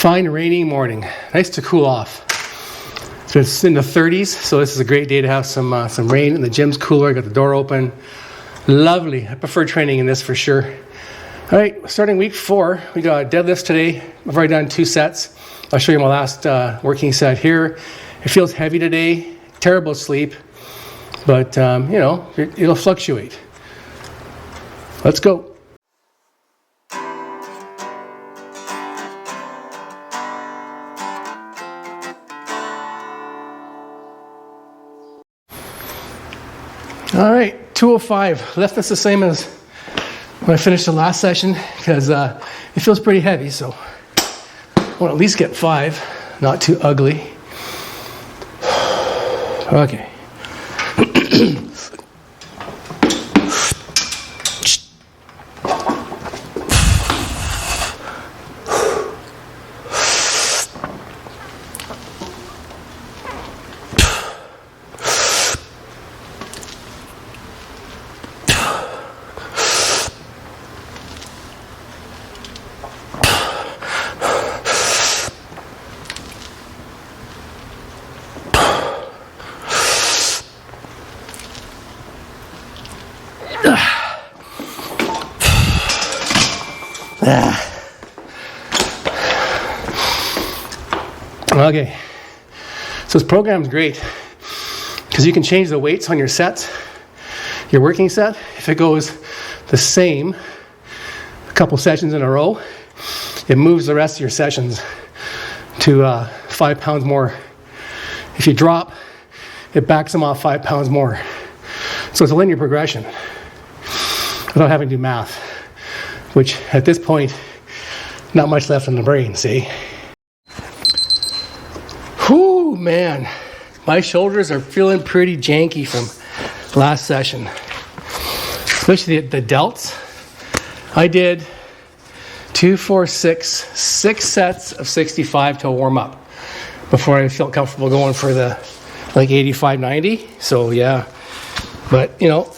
Fine rainy morning. Nice to cool off. So it's in the 30s, so this is a great day to have some rain, and the gym's cooler. I got the door open. Lovely. I prefer training in this for sure. All right, starting week 4, we got deadlifts today. I've already done 2 sets. I'll show you my last working set here. It feels heavy today. Terrible sleep, but you know, it'll fluctuate. Let's go. All right, 205. Left this the same as when I finished the last session because it feels pretty heavy, so I want to at least get 5, not too ugly. Okay. Okay, so this program's great because you can change the weights on your sets, your working set. If it goes the same a couple sessions in a row, it moves the rest of your sessions to 5 pounds more. If you drop, it backs them off 5 pounds more. So it's a linear progression without having to do math, which at this point, not much left in the brain, see? Whew, man, my shoulders are feeling pretty janky from last session, especially the delts. I did 2, 4, 6 sets of 65 to warm up before I felt comfortable going for the like 85, 90. So yeah, but you know,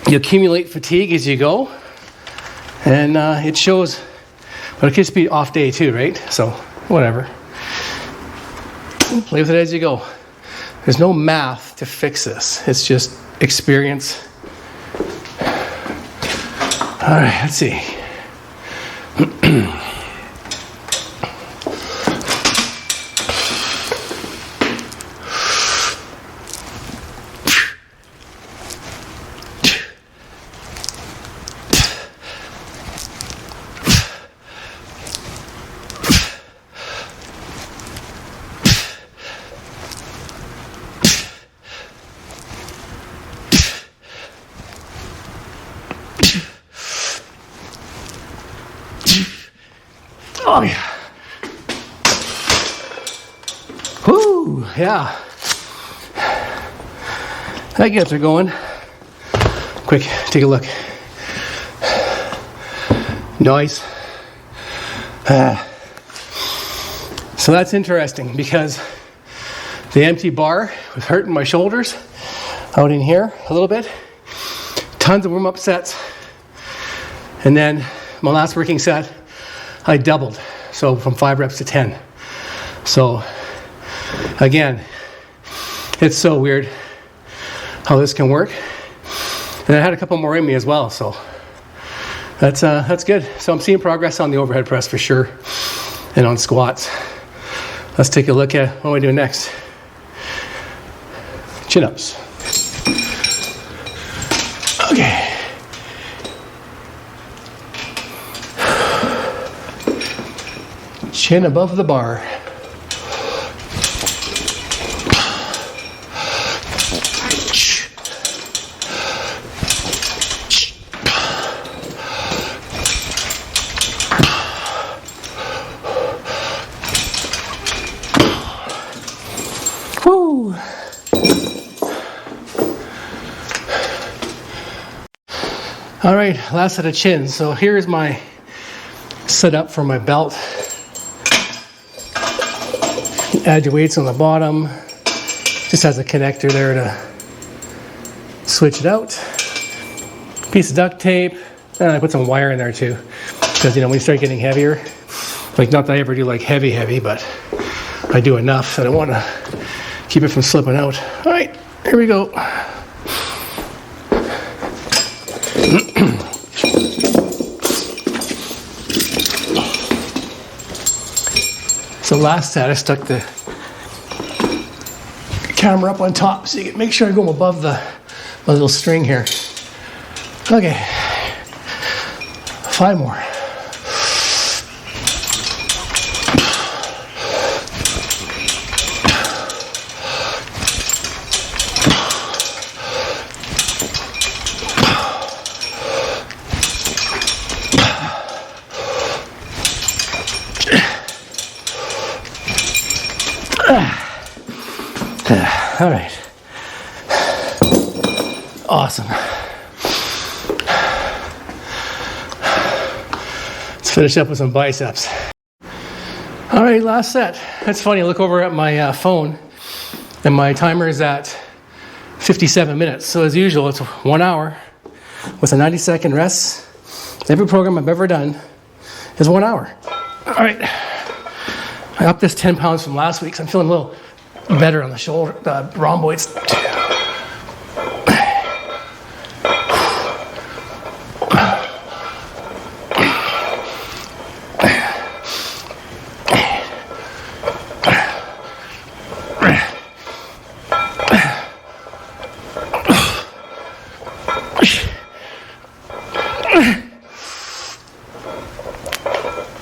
you accumulate fatigue as you go, and it shows. But it could just be off day too, right? So whatever. Play with it as you go. There's no math to fix this. It's just experience. All right, let's see. Oh yeah. Whoo, yeah. That gets her going. Quick, take a look. Nice. So that's interesting because the empty bar was hurting my shoulders out in here a little bit. Tons of warm-up sets. And then my last working set, I doubled, so from 5 reps to 10. So again, it's so weird how this can work. And I had a couple more in me as well, so that's good. So I'm seeing progress on the overhead press for sure, and on squats. Let's take a look at what we do next. Chin-ups. Okay. Chin above the bar. Woo! All right, last set of chins. So here's my setup for my belt. Add your weights on the bottom. Just has a connector there to switch it out. Piece of duct tape. And I put some wire in there too. Because, you know, when you start getting heavier, Like, not that I ever do like heavy, but I do enough that I want to keep it from slipping out. All right, here we go. So last set, I stuck the camera up on top so you can make sure I go above my little string here. Okay, 5 more. All right. Awesome. Let's finish up with some biceps. All right, last set. That's funny. I look over at my phone, and my timer is at 57 minutes. So as usual, it's 1 hour with a 90-second rest. Every program I've ever done is 1 hour. All right. I upped this 10 pounds from last week, so I'm feeling a little better on the shoulder, the rhomboids.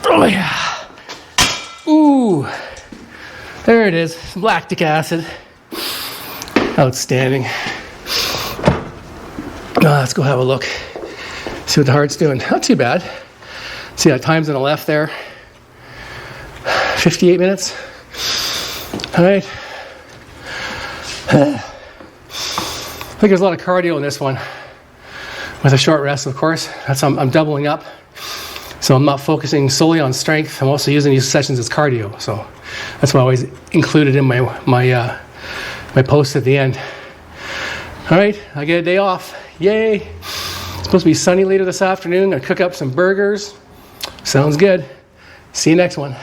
Oh yeah. Ooh. There it is, lactic acid. Outstanding. Let's go have a look. See what the heart's doing. Not too bad. See that time's on the left there. 58 minutes. All right. I think there's a lot of cardio in this one. With a short rest, of course. I'm doubling up. So I'm not focusing solely on strength. I'm also using these sessions as cardio. So that's why I always include it in my post at the end. All right, I get a day off. Yay! It's supposed to be sunny later this afternoon. I'll cook up some burgers. Sounds good. See you next one.